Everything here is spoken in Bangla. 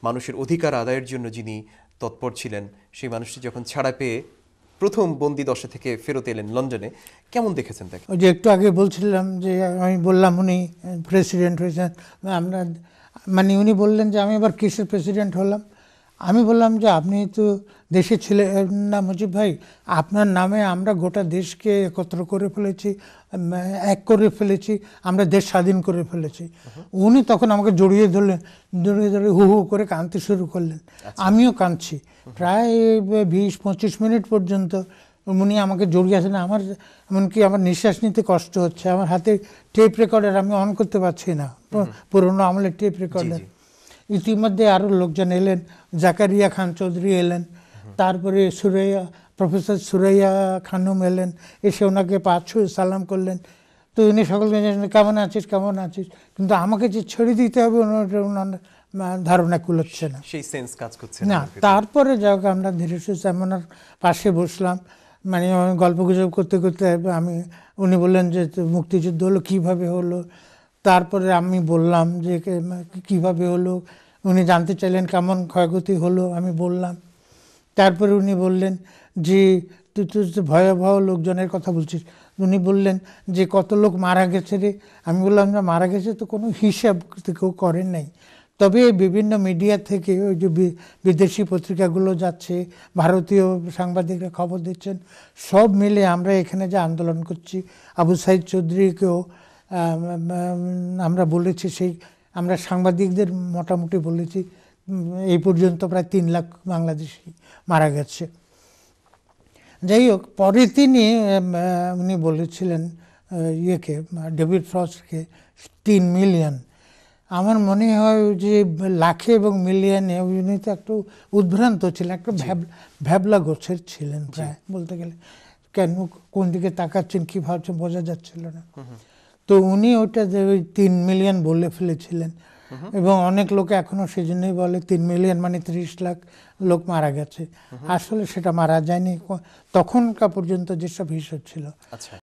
মানুষের অধিকার আদায়ের জন্য যিনি তৎপর ছিলেন, সেই মানুষটি যখন ছাড়া পেয়ে প্রথম বন্দি দশা থেকে ফেরত এলেন লন্ডনে, কেমন দেখেছেন তাকে? ওই যে একটু আগে বলছিলাম যে আমি বললাম উনি প্রেসিডেন্ট হয়েছেন, আমরা মানে উনি বললেন যে আমি এবার কিসের প্রেসিডেন্ট হলাম। আমি বললাম যে আপনি তো দেশে ছিলেন না মুজিব ভাই, আপনার নামে আমরা গোটা দেশকে একত্র করে ফেলেছি, এক করে ফেলেছি, আমরা দেশ স্বাধীন করে ফেলেছি। উনি তখন আমাকে জড়িয়ে ধরলেন, জড়িয়ে ধরে হু হু করে কাঁদতে শুরু করলেন। আমিও কাঁদছি প্রায় 20-25 মিনিট পর্যন্ত। উনি আমাকে জড়িয়ে আছেন, আমার এমনকি আমার নিঃশ্বাস নিতে কষ্ট হচ্ছে। আমার হাতে টেপ রেকর্ডার আমি অন করতে পারছি না, পুরোনো আমলের টেপ রেকর্ডার। ইতিমধ্যে আরও লোকজন এলেন, জাকারিয়া খান চৌধুরী এলেন, তারপরে প্রফেসর সুরাইয়া খানম এলেন, এসে ওনাকে পা ছুঁয়ে সালাম করলেন। তো উনি সকলকে কেমন আছিস কেমন আছিস, কিন্তু আমাকে যে ছেড়ে দিতে হবে ওনার ধারণা কুলোচ্ছে না, সেই সেন্স কাজ করছে না। তারপরে যাক আমরা ধীরে সুস্থে ওনার পাশে বসলাম, মানে গল্প গুজব করতে করতে উনি বললেন যে মুক্তিযুদ্ধ হলো কীভাবে হলো। তারপরে আমি বললাম যে কিভাবে হলো, উনি জানতে চাইলেন কেমন ক্ষয়ক্ষতি হলো, আমি বললাম। তারপরে উনি বললেন যে তুই তো ভয়াবহ লোকজনের কথা বলছিস। উনি বললেন যে কত লোক মারা গেছে রে। আমি বললাম যে মারা গেছে তো কোনো হিসাব কেউ করেন নাই, তবে বিভিন্ন মিডিয়া থেকে ওই যে বিদেশি পত্রিকাগুলো যাচ্ছে, ভারতীয় সাংবাদিকরা খবর দিচ্ছেন, সব মিলে আমরা এখানে যে আন্দোলন করছি, আবু সাইদ চৌধুরীকেও আমরা বলেছি, সেই আমরা সাংবাদিকদের মোটামুটি বলেছি এই পর্যন্ত প্রায় 3 লাখ বাংলাদেশি মারা গেছে। যাই হোক, পরে উনি বলেছিলেন ইয়েকে, ডেভিড ফ্রস্টকে 3 মিলিয়ন। আমার মনে হয় যে লাখে এবং মিলিয়নে উনি তো একটু উদ্ভ্রান্ত ছিলেন, একটু ভ্যাবলা গোছের ছিলেন প্রায় বলতে গেলে। কেন কোন দিকে তাকাচ্ছেন কী ভাবছেন বোঝা যাচ্ছিল না। তো উনি ওইটা যে ওই 3 মিলিয়ন বলে ফেলেছিলেন, এবং অনেক লোকে এখনো সেই জন্যই বলে 3 মিলিয়ন মানে 30 লাখ লোক মারা গেছে। আসলে সেটা মারা যায়নি, তখনকার পর্যন্ত যেসব হিসাব ছিল।